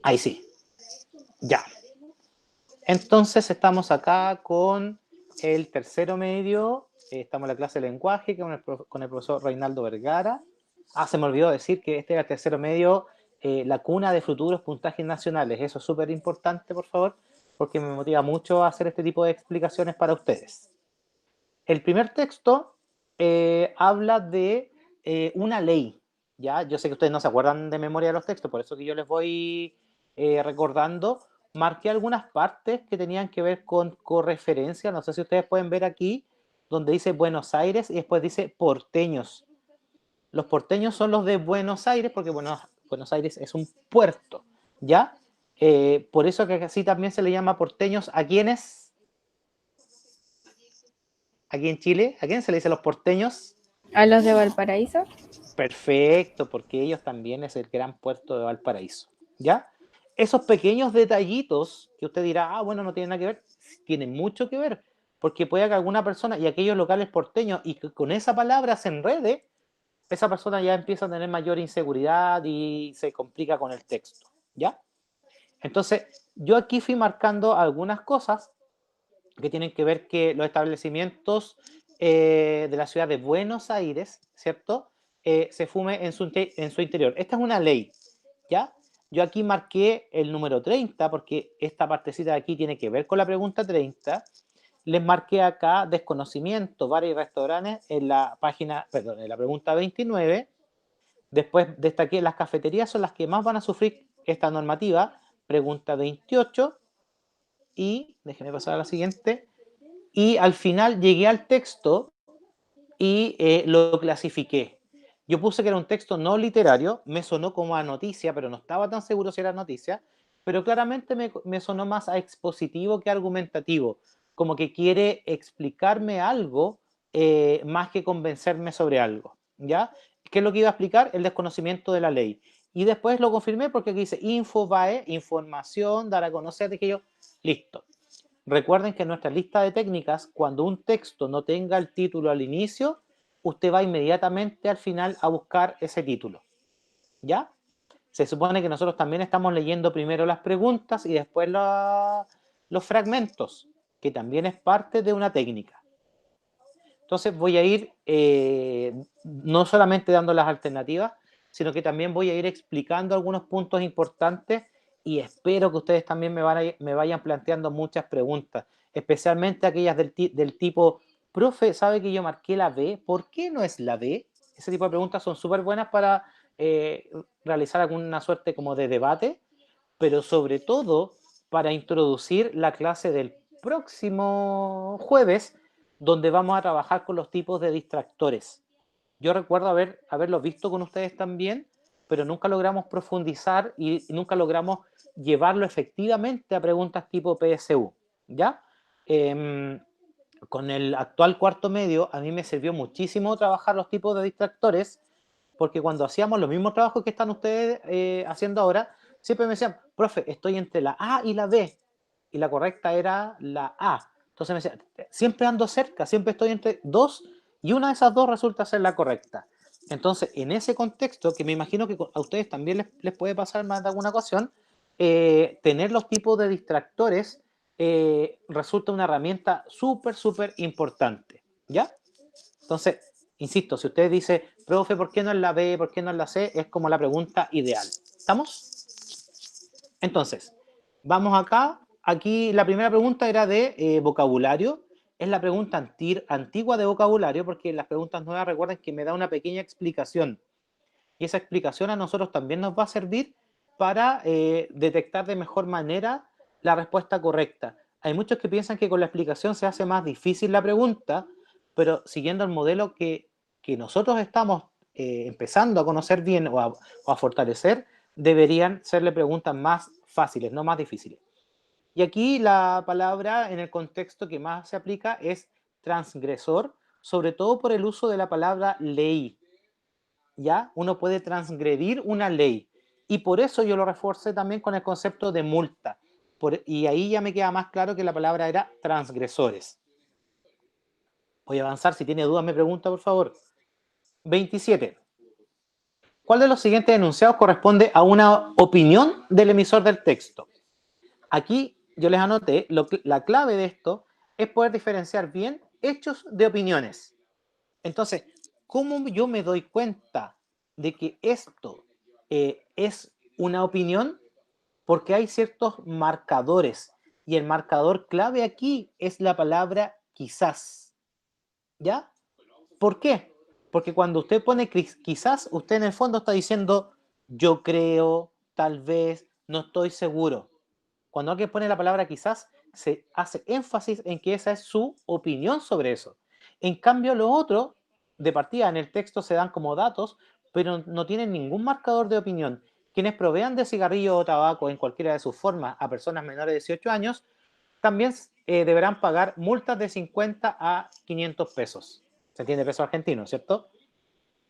Ahí sí. Ya. Entonces estamos acá con el tercero medio. Estamos en la clase de lenguaje con el profesor Reinaldo Vergara. Se me olvidó decir que este era el tercero medio, la cuna de futuros puntajes nacionales. Eso es súper importante, por favor, porque me motiva mucho a hacer este tipo de explicaciones para ustedes. El primer texto habla de una ley, ¿ya? Yo sé que ustedes no se acuerdan de memoria de los textos, por eso que yo les voy recordando. Marqué algunas partes que tenían que ver con correferencia, no sé si ustedes pueden ver aquí, donde dice Buenos Aires y después dice porteños. Los porteños son los de Buenos Aires, porque Buenos Aires es un puerto, ¿ya? Por eso que así también se le llama porteños a quienes, aquí en Chile, ¿a quién se le dice los porteños? ¿A los de Valparaíso? Perfecto, porque ellos también es el gran puerto de Valparaíso, ¿ya? Esos pequeños detallitos que usted dirá, bueno, no tienen nada que ver, tienen mucho que ver, porque puede que alguna persona y aquellos locales porteños y que con esa palabra se enrede, esa persona ya empieza a tener mayor inseguridad y se complica con el texto, ¿ya? Entonces, yo aquí fui marcando algunas cosas que tienen que ver que los establecimientos de la ciudad de Buenos Aires, ¿cierto? Se fume en su interior. Esta es una ley, ¿ya? Yo aquí marqué el número 30 porque esta partecita de aquí tiene que ver con la pregunta 30. Les marqué acá desconocimiento, bares y restaurantes en la página, perdón, en la pregunta 29. Después destaqué las cafeterías son las que más van a sufrir esta normativa, pregunta 28. Y déjenme pasar a la siguiente. Y al final llegué al texto y lo clasifiqué. Yo puse que era un texto no literario, me sonó como a noticia, pero no estaba tan seguro si era noticia, pero claramente me sonó más a expositivo que argumentativo, como que quiere explicarme algo más que convencerme sobre algo, ¿ya? ¿Qué es lo que iba a explicar? El desconocimiento de la ley. Y después lo confirmé porque aquí dice Infobae, información, dar a conocer de que yo, listo. Recuerden que en nuestra lista de técnicas, cuando un texto no tenga el título al inicio, usted va inmediatamente al final a buscar ese título, ¿ya? Se supone que nosotros también estamos leyendo primero las preguntas y después los fragmentos, que también es parte de una técnica. Entonces voy a ir no solamente dando las alternativas, sino que también voy a ir explicando algunos puntos importantes y espero que ustedes también me vayan planteando muchas preguntas, especialmente aquellas del tipo, profe, ¿sabe que yo marqué la B? ¿Por qué no es la B? Ese tipo de preguntas son súper buenas para realizar alguna suerte como de debate, pero sobre todo para introducir la clase del próximo jueves, donde vamos a trabajar con los tipos de distractores. Yo recuerdo haberlos visto con ustedes también, pero nunca logramos profundizar y nunca logramos llevarlo efectivamente a preguntas tipo PSU, ¿ya? Con el actual cuarto medio, a mí me sirvió muchísimo trabajar los tipos de distractores, porque cuando hacíamos los mismos trabajos que están ustedes haciendo ahora, siempre me decían, profe, estoy entre la A y la B, y la correcta era la A. Entonces me decían, siempre ando cerca, siempre estoy entre dos, y una de esas dos resulta ser la correcta. Entonces, en ese contexto, que me imagino que a ustedes también les puede pasar más de alguna ocasión, tener los tipos de distractores resulta una herramienta súper, súper importante, ¿ya? Entonces, insisto, si usted dice, profe, ¿por qué no es la B, por qué no es la C? Es como la pregunta ideal. ¿Estamos? Entonces, vamos acá. Aquí la primera pregunta era de vocabulario. Es la pregunta antigua de vocabulario, porque las preguntas nuevas recuerden que me da una pequeña explicación. Y esa explicación a nosotros también nos va a servir para detectar de mejor manera la respuesta correcta. Hay muchos que piensan que con la explicación se hace más difícil la pregunta, pero siguiendo el modelo que nosotros estamos empezando a conocer bien o a fortalecer, deberían serle preguntas más fáciles, no más difíciles. Y aquí la palabra en el contexto que más se aplica es transgresor, sobre todo por el uso de la palabra ley. ¿Ya? Uno puede transgredir una ley. Y por eso yo lo reforcé también con el concepto de multa. Y ahí ya me queda más claro que la palabra era transgresores. Voy a avanzar. Si tiene dudas, me pregunta, por favor. 27. ¿Cuál de los siguientes enunciados corresponde a una opinión del emisor del texto? Aquí yo les anoté, la clave de esto es poder diferenciar bien hechos de opiniones. Entonces, ¿cómo yo me doy cuenta de que esto es una opinión? Porque hay ciertos marcadores y el marcador clave aquí es la palabra quizás. ¿Ya? ¿Por qué? Porque cuando usted pone quizás, usted en el fondo está diciendo yo creo, tal vez, no estoy seguro. Cuando alguien pone la palabra quizás, se hace énfasis en que esa es su opinión sobre eso. En cambio, lo otro, de partida en el texto se dan como datos, pero no tienen ningún marcador de opinión. Quienes provean de cigarrillo o tabaco en cualquiera de sus formas a personas menores de 18 años, también deberán pagar multas de 50 a 500 pesos. Se entiende peso argentino, ¿cierto?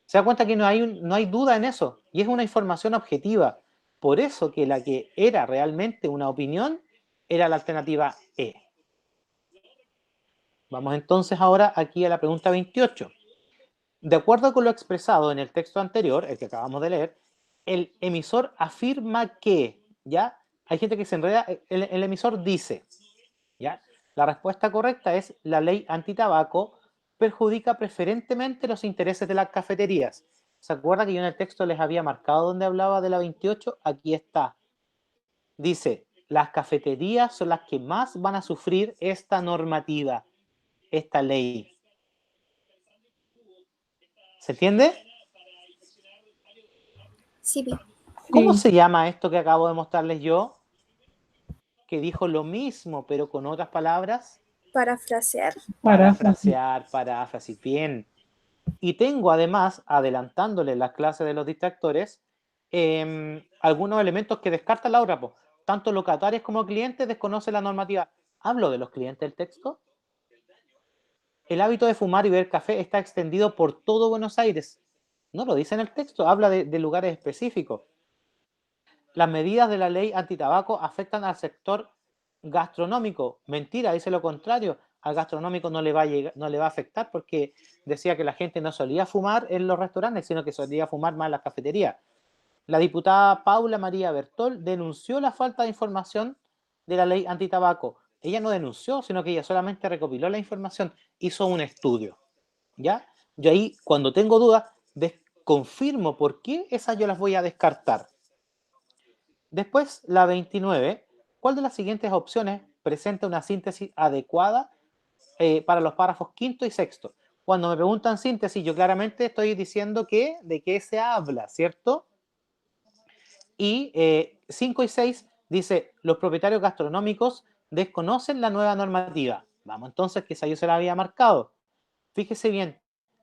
Se da cuenta que no hay duda en eso, y es una información objetiva. Por eso que la que era realmente una opinión era la alternativa E. Vamos entonces ahora aquí a la pregunta 28. De acuerdo con lo expresado en el texto anterior, el que acabamos de leer, el emisor afirma que, ¿ya? Hay gente que se enreda, el emisor dice, ¿ya? La respuesta correcta es la ley antitabaco perjudica preferentemente los intereses de las cafeterías. ¿Se acuerda que yo en el texto les había marcado donde hablaba de la 28? Aquí está. Dice, las cafeterías son las que más van a sufrir esta normativa, esta ley. ¿Se entiende? Sí, ¿Cómo Sí. se llama esto que acabo de mostrarles yo? Que dijo lo mismo, pero con otras palabras. parafrasear. Paráfrasis, bien. Y tengo además, adelantándole las clases de los distractores, algunos elementos que descarta Laura. Tanto locatarios como clientes desconocen la normativa. ¿Hablo de los clientes del texto? El hábito de fumar y beber café está extendido por todo Buenos Aires. No lo dice en el texto, habla de lugares específicos. Las medidas de la ley antitabaco afectan al sector gastronómico. Mentira, dice lo contrario. Al gastronómico no le va a afectar porque decía que la gente no solía fumar en los restaurantes, sino que solía fumar más en las cafeterías. La diputada Paula María Bertol denunció la falta de información de la ley antitabaco. Ella no denunció, sino que ella solamente recopiló la información, hizo un estudio. ¿Ya? Yo ahí, cuando tengo dudas, confirmo por qué esas yo las voy a descartar. Después, la 29. ¿Cuál de las siguientes opciones presenta una síntesis adecuada para los párrafos quinto y sexto? Cuando me preguntan síntesis, yo claramente estoy diciendo que de qué se habla, ¿cierto? Y 5 y 6 dice, los propietarios gastronómicos desconocen la nueva normativa. Vamos entonces, que esa yo se la había marcado. Fíjese bien,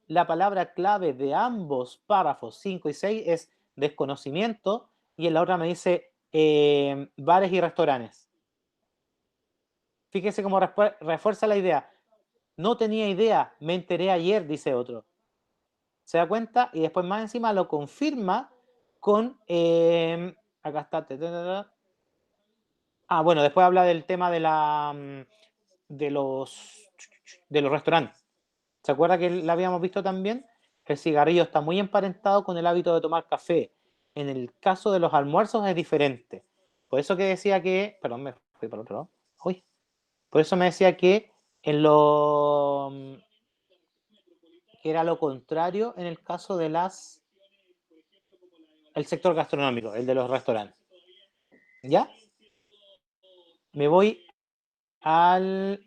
la palabra clave de ambos párrafos 5 y 6 es desconocimiento, y en la otra me dice bares y restaurantes. Fíjese cómo refuerza la idea. No tenía idea, me enteré ayer, dice otro. ¿Se da cuenta? Y después más encima lo confirma con... acá está. Bueno, después habla del tema de los restaurantes. ¿Se acuerda que la habíamos visto también? El cigarrillo está muy emparentado con el hábito de tomar café. En el caso de los almuerzos es diferente. Por eso que decía que... Perdón, me fui para el otro lado. Uy. Por eso me decía que en lo... que era lo contrario en el caso de el sector gastronómico, el de los restaurantes. ¿Ya? Me voy al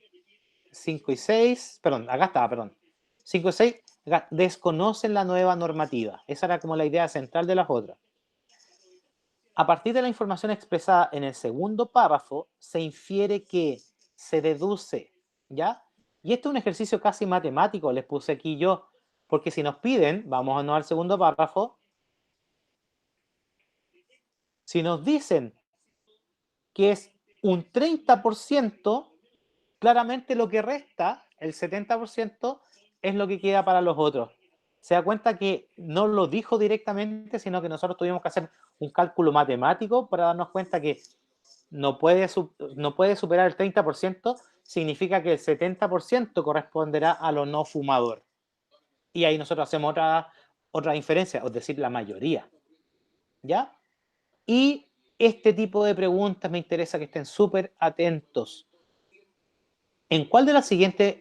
5 y 6. Perdón, acá estaba, perdón. 5 y 6 desconocen la nueva normativa. Esa era como la idea central de las otras. A partir de la información expresada en el segundo párrafo, se infiere que se deduce, ¿ya? Y este es un ejercicio casi matemático, les puse aquí yo, porque si nos piden, vamos a no al segundo párrafo, si nos dicen que es un 30%, claramente lo que resta, el 70%, es lo que queda para los otros. Se da cuenta que no lo dijo directamente, sino que nosotros tuvimos que hacer un cálculo matemático para darnos cuenta que no puede superar el 30%, significa que el 70% corresponderá a lo no fumador. Y ahí nosotros hacemos otra inferencia, es decir, la mayoría. ¿ya? Y este tipo de preguntas me interesa que estén súper atentos. ¿En cuál de las siguientes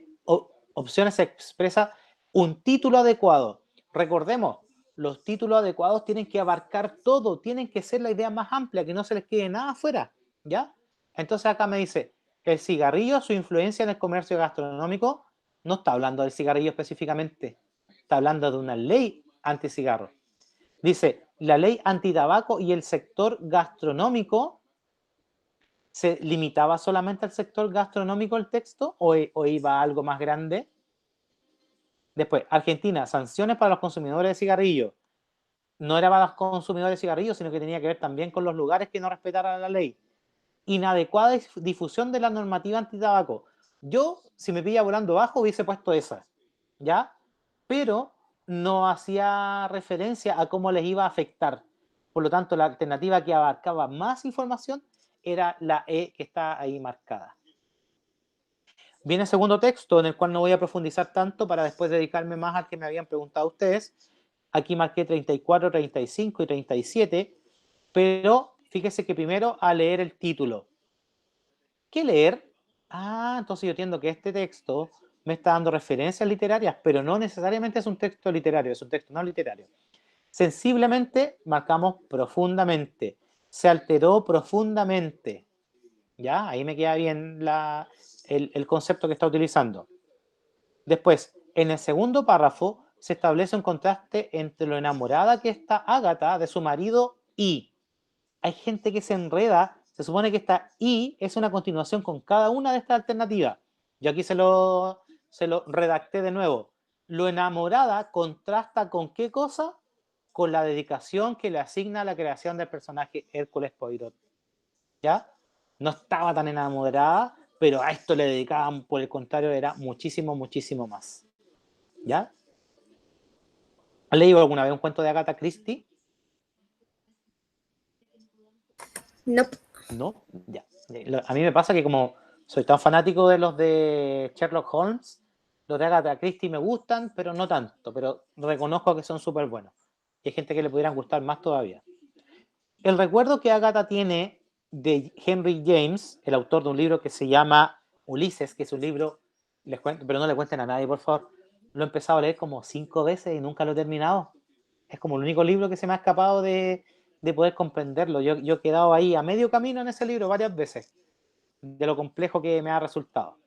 opciones se expresa un título adecuado? Recordemos, los títulos adecuados tienen que abarcar todo, tienen que ser la idea más amplia, que no se les quede nada afuera, ¿ya? Entonces acá me dice, el cigarrillo, su influencia en el comercio gastronómico, no está hablando del cigarrillo específicamente, está hablando de una ley anticigarro. Dice, la ley antitabaco y el sector gastronómico, ¿se limitaba solamente al sector gastronómico el texto o iba a algo más grande? Después, Argentina, sanciones para los consumidores de cigarrillos. No era para los consumidores de cigarrillos, sino que tenía que ver también con los lugares que no respetaran la ley. Inadecuada difusión de la normativa antitabaco. Yo, si me pilla volando bajo, hubiese puesto esa, ¿ya? Pero no hacía referencia a cómo les iba a afectar. Por lo tanto, la alternativa que abarcaba más información era la E que está ahí marcada. Viene el segundo texto, en el cual no voy a profundizar tanto para después dedicarme más al que me habían preguntado ustedes. Aquí marqué 34, 35 y 37, pero fíjese que primero a leer el título. ¿Qué leer? Ah, entonces yo entiendo que este texto me está dando referencias literarias, pero no necesariamente es un texto literario, es un texto no literario. Sensiblemente marcamos profundamente. Se alteró profundamente. ¿Ya? Ahí me queda bien el concepto que está utilizando. Después, en el segundo párrafo, se establece un contraste entre lo enamorada que está Ágata de su marido y. Hay gente que se enreda, se supone que esta y es una continuación con cada una de estas alternativas. Yo aquí se lo redacté de nuevo. Lo enamorada contrasta con qué cosa? Con la dedicación que le asigna a la creación del personaje Hércules Poirot. ¿Ya? No estaba tan enamorada, pero a esto le dedicaban, por el contrario, era muchísimo, muchísimo más. ¿Ya? ¿Has leído alguna vez un cuento de Agatha Christie? Nope. No, ya. A mí me pasa que como soy tan fanático de los de Sherlock Holmes, los de Agatha Christie me gustan, pero no tanto, pero reconozco que son súper buenos. Y hay gente que le pudieran gustar más todavía. El recuerdo que Agatha tiene de Henry James, el autor de un libro que se llama Ulises, que es un libro, les cuento, pero no le cuenten a nadie, por favor. Lo he empezado a leer como 5 veces y nunca lo he terminado. Es como el único libro que se me ha escapado de poder comprenderlo. Yo he quedado ahí a medio camino en ese libro varias veces, de lo complejo que me ha resultado.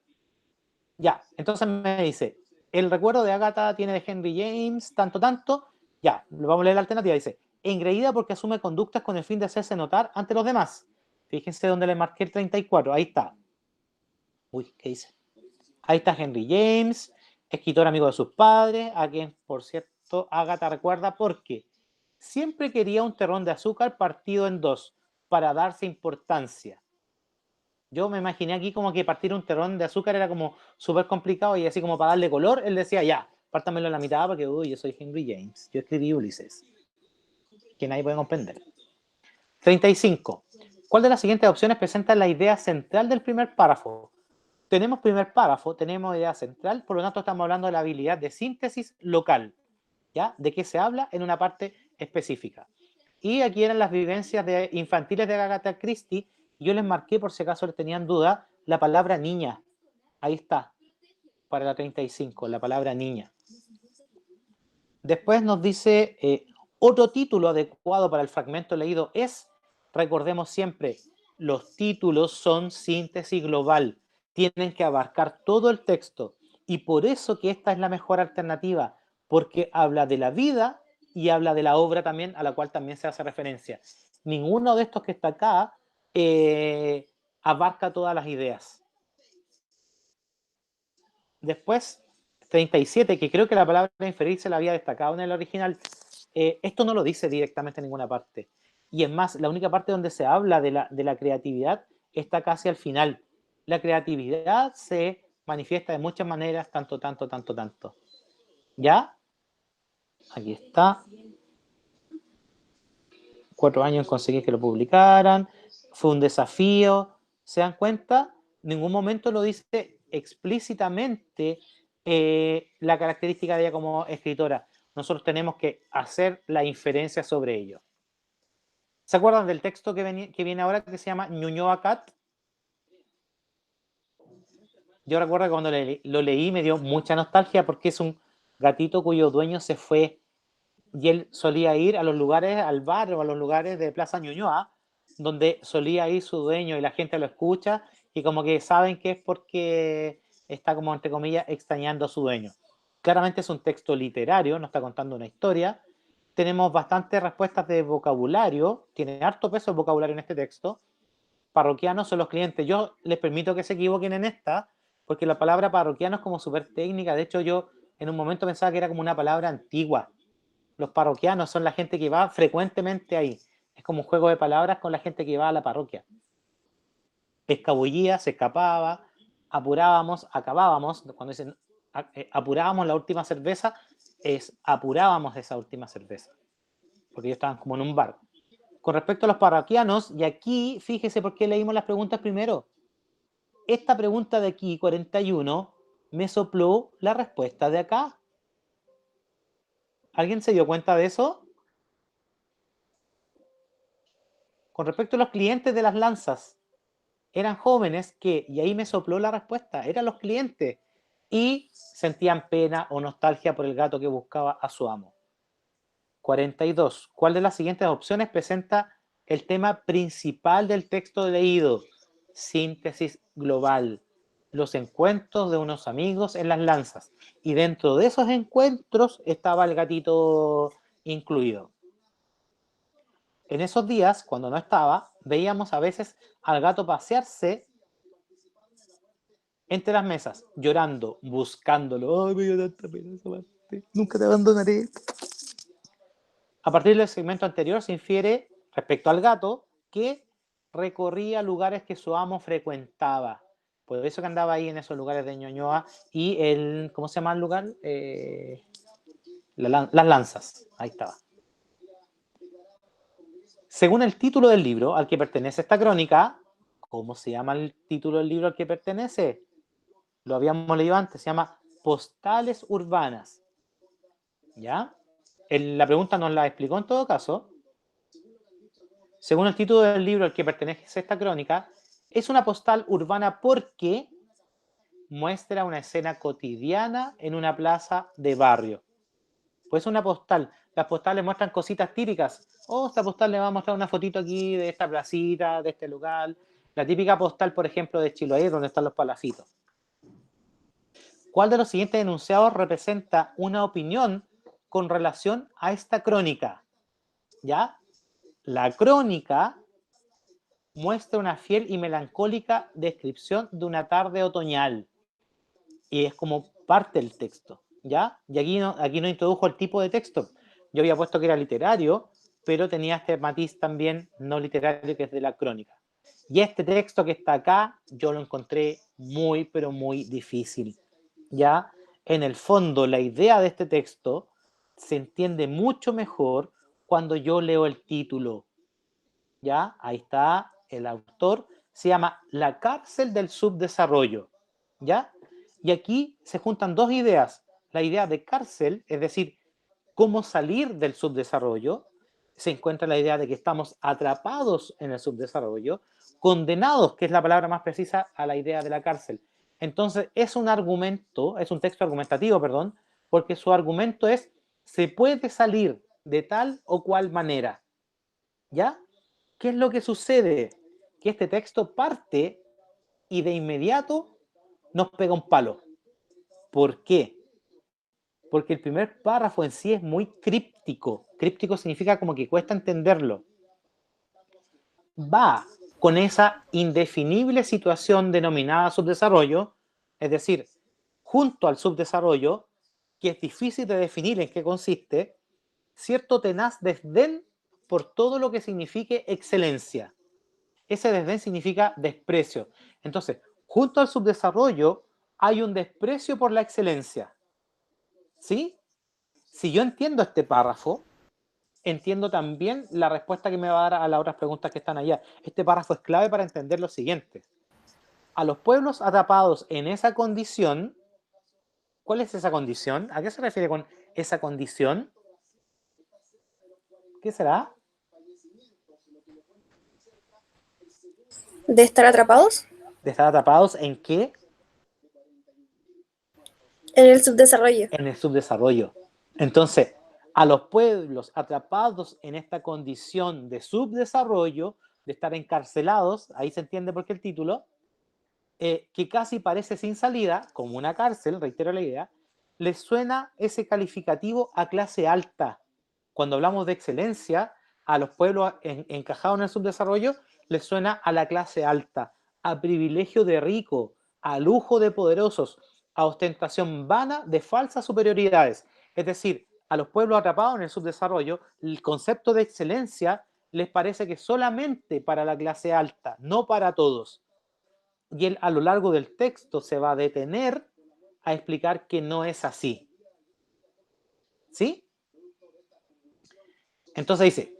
Ya, entonces me dice, el recuerdo de Agatha tiene de Henry James, tanto, tanto. Ya, vamos a leer la alternativa. Dice, engreída porque asume conductas con el fin de hacerse notar ante los demás. Fíjense donde le marqué el 34, ahí está. Uy, ¿qué dice? Ahí está Henry James, escritor amigo de sus padres, a quien, por cierto, Agatha recuerda porque siempre quería un terrón de azúcar partido en dos para darse importancia. Yo me imaginé aquí como que partir un terrón de azúcar era como súper complicado y así como para darle color, él decía, ya, pártamelo en la mitad porque, uy, yo soy Henry James, yo escribí Ulises, que nadie puede comprender. 35. ¿Cuál de las siguientes opciones presenta la idea central del primer párrafo? Tenemos primer párrafo, tenemos idea central, por lo tanto estamos hablando de la habilidad de síntesis local, ¿ya? ¿De qué se habla? En una parte específica. Y aquí eran las vivencias infantiles de Agatha Christie. Yo les marqué, por si acaso tenían duda, la palabra niña. Ahí está, para la 35, la palabra niña. Después nos dice, otro título adecuado para el fragmento leído es, recordemos siempre, los títulos son síntesis global, tienen que abarcar todo el texto. Y por eso que esta es la mejor alternativa, porque habla de la vida y habla de la obra también, a la cual también se hace referencia. Ninguno de estos que está acá abarca todas las ideas. Después, 37, que creo que la palabra inferir se la había destacado en el original. Esto no lo dice directamente en ninguna parte. Y es más, la única parte donde se habla de la creatividad está casi al final. La creatividad se manifiesta de muchas maneras, tanto, tanto, tanto, tanto. ¿Ya? Aquí está. 4 años en conseguir que lo publicaran. Fue un desafío. ¿Se dan cuenta? En ningún momento lo dice explícitamente la característica de ella como escritora. Nosotros tenemos que hacer la inferencia sobre ello. ¿Se acuerdan del texto que viene ahora que se llama Ñuñoa Cat? Yo recuerdo que cuando lo leí me dio mucha nostalgia porque es un gatito cuyo dueño se fue y él solía ir a los lugares, al bar o a los lugares de Plaza Ñuñoa, donde solía ir su dueño y la gente lo escucha y como que saben que es porque está como entre comillas extrañando a su dueño. Claramente es un texto literario, no está contando una historia. Tenemos bastantes respuestas de vocabulario, tiene harto peso el vocabulario en este texto. Parroquianos son los clientes. Yo les permito que se equivoquen en esta, porque la palabra parroquiano es como súper técnica. De hecho, yo en un momento pensaba que era como una palabra antigua. Los parroquianos son la gente que va frecuentemente ahí. Es como un juego de palabras con la gente que va a la parroquia. Escabullía, se escapaba, apurábamos, acabábamos. Cuando dicen apurábamos la última cerveza, es apurábamos esa última cerveza. Porque ellos estaban como en un bar. Con respecto a los parroquianos, y aquí, fíjese por qué leímos las preguntas primero. Esta pregunta de aquí, 41, me sopló la respuesta de acá. ¿Alguien se dio cuenta de eso? Con respecto a los clientes de las lanzas, eran jóvenes que, y ahí me sopló la respuesta, eran los clientes, y sentían pena o nostalgia por el gato que buscaba a su amo. 42. ¿Cuál de las siguientes opciones presenta el tema principal del texto leído? Síntesis global. Los encuentros de unos amigos en las lanzas. Y dentro de esos encuentros estaba el gatito incluido. En esos días, cuando no estaba, veíamos a veces al gato pasearse entre las mesas, llorando, buscándolo. Ay, me dio tanta pena esa parte. Nunca te abandonaré. A partir del segmento anterior se infiere, respecto al gato, que recorría lugares que su amo frecuentaba. Por eso que andaba ahí en esos lugares de Ñuñoa y el, ¿cómo se llama el lugar? Las Lanzas. Ahí estaba. Según el título del libro al que pertenece esta crónica, ¿cómo se llama el título del libro al que pertenece? Lo habíamos leído antes, se llama Postales Urbanas. ¿Ya? La pregunta nos la explicó en todo caso. Según el título del libro al que pertenece esta crónica, es una postal urbana porque muestra una escena cotidiana en una plaza de barrio. Pues una postal. Las postales muestran cositas típicas. Oh, esta postal le va a mostrar una fotito aquí de esta placita, de este lugar. La típica postal, por ejemplo, de Chiloé, donde están los palacitos. ¿Cuál de los siguientes enunciados representa una opinión con relación a esta crónica? ¿Ya? La crónica muestra una fiel y melancólica descripción de una tarde otoñal. Y es como parte del texto, ¿ya? Y aquí no introdujo el tipo de texto. Yo había puesto que era literario, pero tenía este matiz también no literario que es de la crónica. Y este texto que está acá, yo lo encontré muy, pero muy difícil, ¿ya? En el fondo, la idea de este texto se entiende mucho mejor cuando yo leo el título, ¿ya? Ahí está el autor, se llama La cárcel del subdesarrollo, ¿ya? Y aquí se juntan dos ideas, la idea de cárcel, es decir, cómo salir del subdesarrollo, se encuentra la idea de que estamos atrapados en el subdesarrollo, condenados, que es la palabra más precisa, a la idea de la cárcel. Entonces, es un argumento, es un texto argumentativo, perdón, porque su argumento es, se puede salir de tal o cual manera, ¿ya? ¿Qué es lo que sucede? Que este texto parte y de inmediato nos pega un palo. ¿Por qué? Porque el primer párrafo en sí es muy críptico. Críptico significa como que cuesta entenderlo. Va con esa indefinible situación denominada subdesarrollo, es decir, junto al subdesarrollo, que es difícil de definir en qué consiste, cierto tenaz desdén por todo lo que signifique excelencia. Ese desdén significa desprecio. Entonces, junto al subdesarrollo hay un desprecio por la excelencia. ¿Sí? Si yo entiendo este párrafo, entiendo también la respuesta que me va a dar a las otras preguntas que están allá. Este párrafo es clave para entender lo siguiente. A los pueblos atrapados en esa condición, ¿cuál es esa condición? ¿A qué se refiere con esa condición? ¿Qué será? ¿De estar atrapados? ¿De estar atrapados en qué? En el subdesarrollo. En el subdesarrollo. Entonces, a los pueblos atrapados en esta condición de subdesarrollo, de estar encarcelados, ahí se entiende por qué el título, que casi parece sin salida, como una cárcel, reitero la idea, les suena ese calificativo a clase alta. Cuando hablamos de excelencia, a los pueblos encajados en el subdesarrollo, les suena a la clase alta, a privilegio de rico, a lujo de poderosos, a ostentación vana de falsas superioridades. Es decir, a los pueblos atrapados en el subdesarrollo, el concepto de excelencia les parece que solamente para la clase alta, no para todos. Y él a lo largo del texto se va a detener a explicar que no es así. ¿Sí? Entonces dice,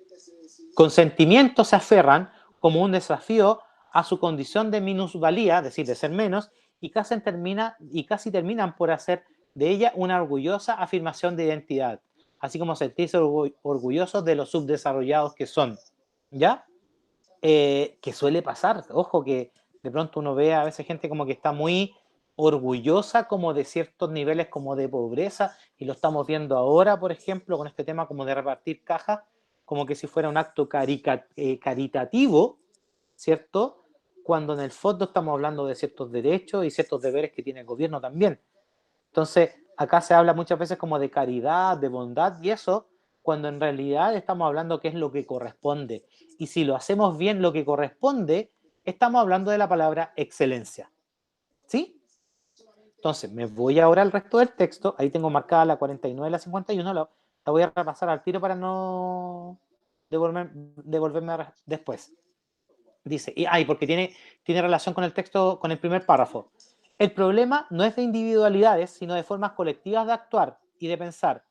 con sentimientos se aferran como un desafío a su condición de minusvalía, es decir, de ser menos, y casi terminan por hacer de ella una orgullosa afirmación de identidad, así como sentirse orgullosos de los subdesarrollados que son, ¿ya? Que suele pasar, ojo, que de pronto uno ve a veces gente como que está muy orgullosa como de ciertos niveles como de pobreza, y lo estamos viendo ahora, por ejemplo, con este tema como de repartir cajas, como que si fuera un acto caritativo, ¿cierto? Cuando en el fondo estamos hablando de ciertos derechos y ciertos deberes que tiene el gobierno también. Entonces, acá se habla muchas veces como de caridad, de bondad y eso, cuando en realidad estamos hablando qué es lo que corresponde. Y si lo hacemos bien lo que corresponde, estamos hablando de la palabra excelencia. ¿Sí? Entonces, me voy ahora al resto del texto. Ahí tengo marcada la 49 y la 51. La voy a repasar al tiro para no devolverme después. Dice, y porque tiene relación con el texto, con el primer párrafo. El problema no es de individualidades, sino de formas colectivas de actuar y de pensar.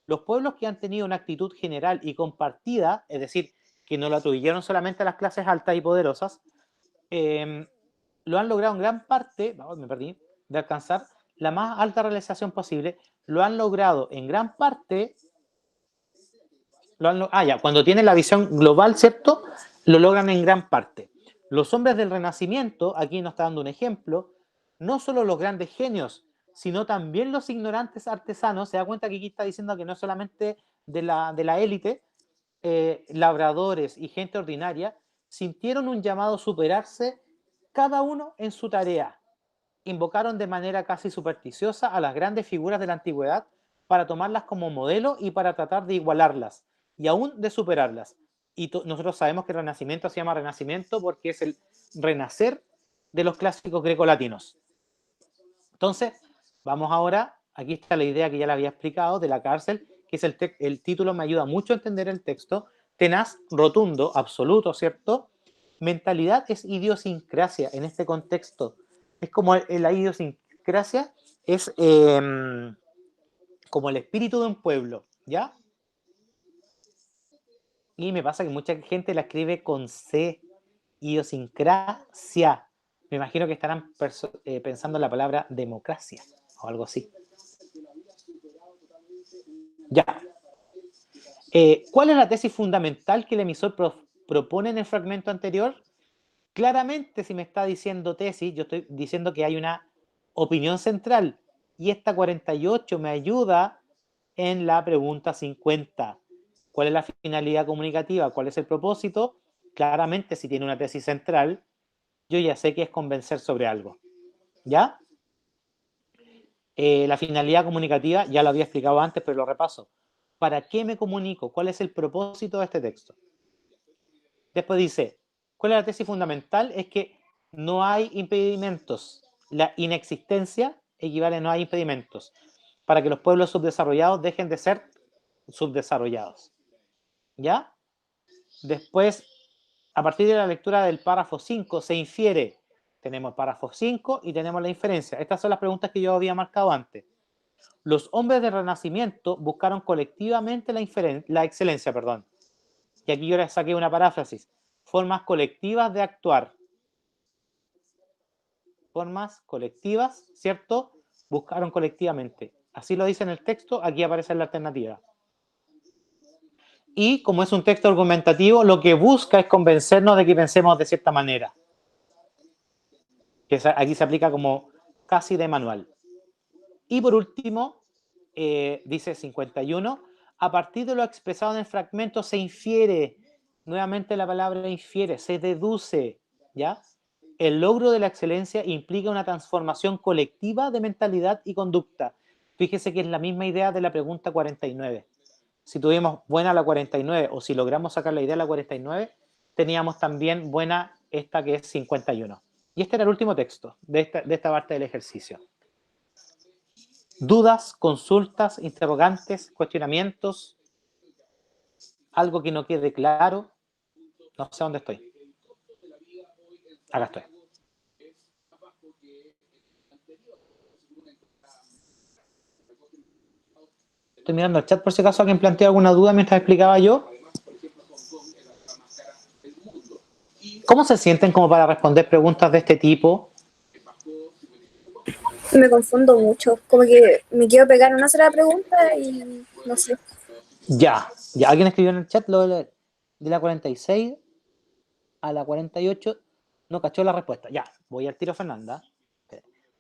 Los pueblos que han tenido una actitud general y compartida, es decir, que no lo atribuyeron solamente a las clases altas y poderosas, lo han logrado en gran parte, me perdí, de alcanzar la más alta realización posible, lo han logrado en gran parte, cuando tienen la visión global, ¿cierto? Lo logran en gran parte. Los hombres del Renacimiento, aquí nos está dando un ejemplo, no solo los grandes genios, sino también los ignorantes artesanos, se da cuenta que aquí está diciendo que no es solamente de la élite, labradores y gente ordinaria, sintieron un llamado a superarse cada uno en su tarea. Invocaron de manera casi supersticiosa a las grandes figuras de la antigüedad para tomarlas como modelo y para tratar de igualarlas y aún de superarlas. Y nosotros sabemos que el Renacimiento se llama Renacimiento porque es el renacer de los clásicos grecolatinos. Entonces, vamos ahora, aquí está la idea que ya la había explicado de la cárcel, que es el título, me ayuda mucho a entender el texto. Tenaz, rotundo, absoluto, ¿cierto? Mentalidad es idiosincrasia en este contexto. Es como la idiosincrasia, es como el espíritu de un pueblo, ¿ya? Y me pasa que mucha gente la escribe con C, idiosincrasia. Me imagino que estarán pensando en la palabra democracia o algo así. Ya. ¿Cuál es la tesis fundamental que el emisor propone en el fragmento anterior? Claramente, si me está diciendo tesis, yo estoy diciendo que hay una opinión central. Y esta 48 me ayuda en la pregunta 50. ¿Cuál es la finalidad comunicativa? ¿Cuál es el propósito? Claramente, si tiene una tesis central, yo ya sé que es convencer sobre algo. ¿Ya? La finalidad comunicativa, ya lo había explicado antes, pero lo repaso. ¿Para qué me comunico? ¿Cuál es el propósito de este texto? Después dice, ¿cuál es la tesis fundamental? Es que no hay impedimentos. La inexistencia equivale a no hay impedimentos para que los pueblos subdesarrollados dejen de ser subdesarrollados. ¿Ya? Después, a partir de la lectura del párrafo 5, se infiere. Tenemos el párrafo 5 y tenemos la inferencia. Estas son las preguntas que yo había marcado antes. Los hombres del Renacimiento buscaron colectivamente la excelencia, perdón. Y aquí yo les saqué una paráfrasis. Formas colectivas de actuar. Formas colectivas, ¿cierto? Buscaron colectivamente. Así lo dice en el texto, aquí aparece la alternativa. y como es un texto argumentativo, lo que busca es convencernos de que pensemos de cierta manera. Que aquí se aplica como casi de manual. Y por último, dice 51, a partir de lo expresado en el fragmento se infiere, nuevamente la palabra infiere, se deduce, ¿ya? El logro de la excelencia implica una transformación colectiva de mentalidad y conducta. Fíjese que es la misma idea de la pregunta 49. Si tuvimos buena la 49 o si logramos sacar la idea de la 49, teníamos también buena esta que es 51. Y este era el último texto de esta parte del ejercicio. ¿Dudas, consultas, interrogantes, cuestionamientos? ¿Algo que no quede claro? No sé dónde estoy. Acá estoy. Estoy mirando el chat por si acaso alguien plantea alguna duda mientras explicaba yo. ¿Cómo se sienten como para responder preguntas de este tipo? Me confundo mucho, como que me quiero pegar una sola pregunta y no sé. Ya. Alguien escribió en el chat lo de la 46 a la 48, no cachó la respuesta. Ya, voy al tiro, Fernanda.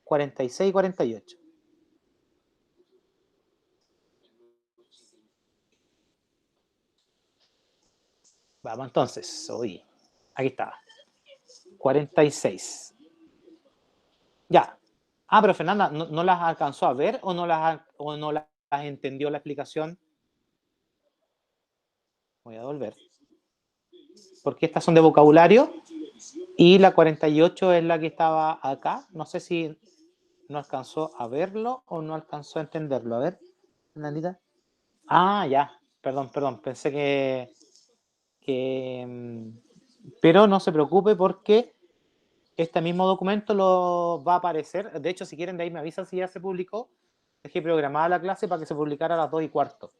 46 y 48. Vamos entonces, aquí está. 46. Ya. Pero Fernanda, ¿no las alcanzó a ver o no las entendió la explicación? Voy a volver. Porque estas son de vocabulario y la 48 es la que estaba acá. No sé si no alcanzó a verlo o no alcanzó a entenderlo. A ver, Fernandita. Ya. Perdón. Pensé que pero no se preocupe porque este mismo documento lo va a aparecer. De hecho, si quieren, de ahí me avisan si ya se publicó. Dejé programada la clase para que se publicara a las 2:15.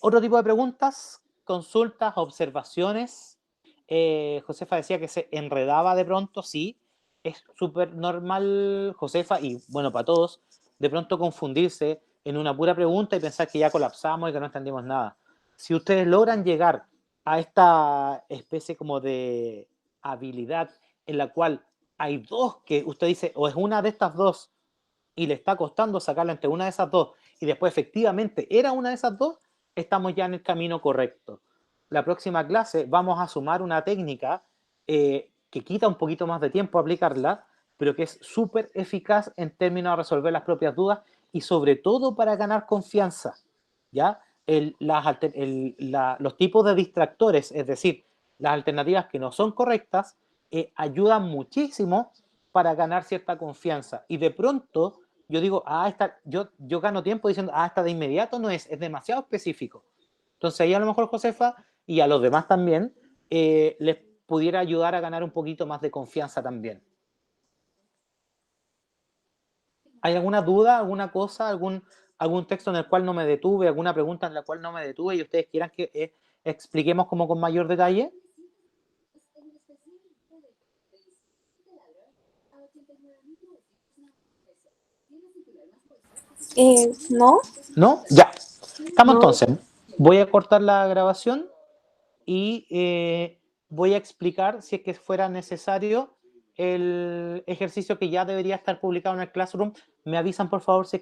Otro tipo de preguntas, consultas, observaciones. Josefa decía que se enredaba de pronto, sí. Es súper normal, Josefa, y bueno, para todos, de pronto confundirse en una pura pregunta y pensar que ya colapsamos y que no entendimos nada. Si ustedes logran llegar a esta especie como de habilidad en la cual hay dos que usted dice, o es una de estas dos y le está costando sacarla entre una de esas dos y después efectivamente era una de esas dos, estamos ya en el camino correcto. La próxima clase vamos a sumar una técnica que quita un poquito más de tiempo aplicarla, pero que es súper eficaz en términos de resolver las propias dudas y sobre todo para ganar confianza, ¿ya? Los tipos de distractores, es decir, las alternativas que no son correctas, ayudan muchísimo para ganar cierta confianza. Y de pronto yo digo, yo gano tiempo diciendo, esta de inmediato no es demasiado específico. Entonces ahí a lo mejor Josefa y a los demás también les pudiera ayudar a ganar un poquito más de confianza también. ¿Hay alguna duda, alguna cosa, algún texto en el cual no me detuve, alguna pregunta en la cual no me detuve y ustedes quieran que expliquemos como con mayor detalle? ¿No? ¿No? Ya. Estamos No. entonces. Voy a cortar la grabación y voy a explicar, si es que fuera necesario, el ejercicio que ya debería estar publicado en el Classroom. Me avisan, por favor, si es que